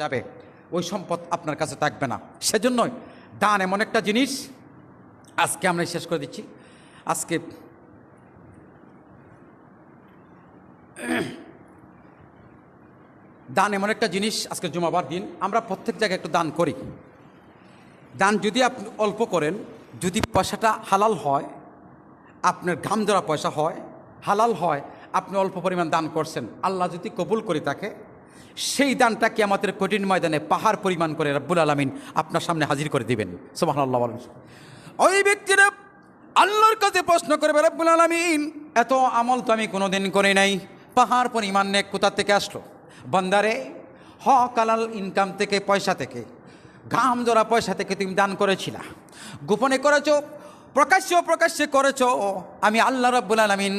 যাবে, ওই সম্পদ আপনার কাছে থাকবে না। সেজন্যই দান এমন একটা জিনিস, আজকে আমরা শেষ করে দিচ্ছি। আজকে দান এমন একটা জিনিস, আজকে জুমাবার দিন আমরা প্রত্যেক জায়গায় একটু দান করি। দান যদি আপনি অল্প করেন, যদি পয়সাটা হালাল হয়, আপনার ঘাম ধরা পয়সা হয়, হালাল হয়, আপনি অল্প পরিমাণ দান করছেন, আল্লাহ যদি কবুল করে থাকে, সেই দানটা কিয়ামতের কঠিন ময়দানে পাহাড় পরিমাণ করে রব্বুল আলামিন আপনার সামনে হাজির করে দিবেন। সুবহানাল্লাহ বলেন। ওই ব্যক্তিরা আল্লাহর কাছে প্রশ্ন করবে, রব্বুল আলামিন এত আমল তো আমি কোনোদিন করি নাই, পাহাড় পরিমাণ নেক কোথা থেকে আসলো? বান্দারে, হক হালাল ইনকাম থেকে, পয়সা থেকে, ঘাম জোড়া পয়সা থেকে তুমি দান করেছিলা, গোপনে করেছো, প্রকাশ্যে করেছো, আমি আল্লাহ রাব্বুল আলামিন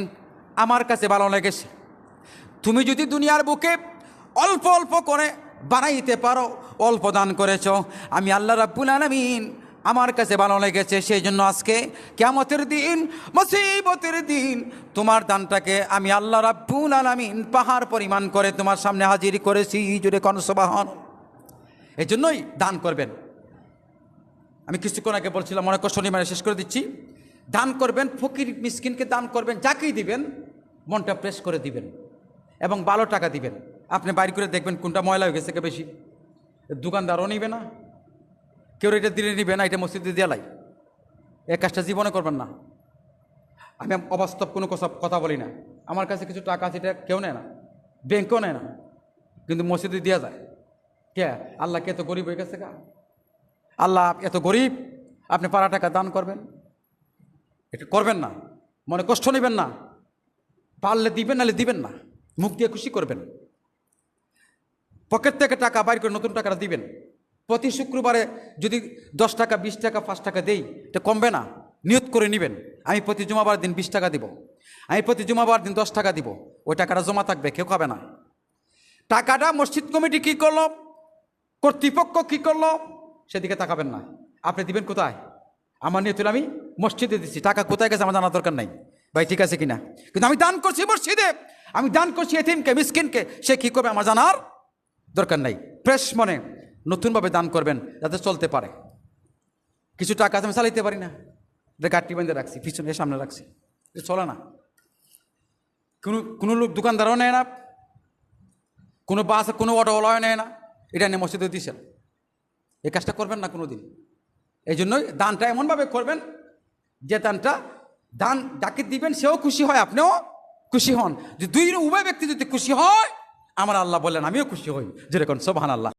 আমার কাছে ভালো লেগেছে। তুমি যদি দুনিয়ার বুকে অল্প অল্প করে বাড়াইতে পারো, অল্প দান করেছো, আমি আল্লাহ রাব্বুল আলামিন আমার কাছে ভালো লেগেছে। সেই জন্য আজকে কিয়ামতের দিন, মুসিবতের দিন, তোমার দানটাকে আমি আল্লাহ রাব্বুল আলামিন পাহাড় পরিমাণ করে তোমার সামনে হাজির করেছি। জোরে কোন সুবহানাল্লাহ। এই জন্যই দান করবেন। আমি কিছুক্ষণ আগে বলছিলাম, অনেক কষ্ট নিয়ে শেষ করে দিচ্ছি। দান করবেন, ফকির মিসকিনকে দান করবেন, যাকেই দিবেন মনটা প্রেস করে দিবেন এবং ভালো টাকা দিবেন। আপনি বাইর করে দেখবেন কোনটা ময়লা হয়ে গেছে বেশি, দোকানদারও নিবে না, কেউ এটা দিলে নিবে না, এটা মসজিদে দেয়ালাই। এই কাজটা জীবনে করবেন না। আমি অবাস্তব কোনো কথা বলি না। আমার কাছে কিছু টাকা আছে, এটা কেউ নেয় না, ব্যাংকেও নেয় না, কিন্তু মসজিদে দেওয়া যায়। কে? আল্লাহ কে এত গরিব হয়ে গেছে? আল্লাহ এত গরিব, আপনি পাড়া টাকা দান করবেন? এটা করবেন না, মনে কষ্ট নেবেন না। পারলে দিবেন, নাহলে দিবেন না, মুখ দিয়ে খুশি করবেন। পকেট থেকে টাকা বাইর করে নতুন টাকাটা দিবেন। প্রতি শুক্রবারে যদি 10 টাকা, 20 টাকা, 5 টাকা দেই, এটা কমবে না। নিয়ত করে নেবেন, আমি প্রতি জুমাবার দিন 20 টাকা দিব, আমি প্রতি জুমাবার দিন 10 টাকা দিব। ওই টাকাটা জমা থাকবে, কেউ খাবে না। টাকাটা মসজিদ কমিটি কী করলো, কর্তৃপক্ষ কী করলো, সেদিকে তাকাবেন না। আপনি দিবেন কোথায়? আমার নিয়ত হলো আমি মসজিদে দিচ্ছি, টাকা কোথায় গেছে আমার জানার দরকার নাই। ভাই ঠিক আছে কিনা? কিন্তু আমি দান করছি মসজিদে, আমি দান করছি এতিমকে, মিসকিনকে, সে কী করবে আমার জানার দরকার নাই। ফ্রেশ মনে নতুনভাবে দান করবেন, যাতে চলতে পারে। কিছু টাকা আমি চালাইতে পারি না, এটা গাড়ি বেঁধে রাখছি, পিছনে সামনে রাখছি, এটা চলে না। কোনো লোক দোকানদারও নেয় না, কোনো বাস, কোনো অটোওয়ালাও নেয় না, এটা নিয়ে মসজিদে দিয়েছেন। এই কাজটা করবেন না কোনো দিন। এই জন্যই দানটা এমনভাবে করবেন যে দান যাকে দিবেন সেও খুশি হয়, আপনিও খুশি হন। যে উভয় ব্যক্তি যদি খুশি হয়, আমার আল্লাহ বললেন আমিও খুশি হই। যেরকম সুবহানাল্লাহ।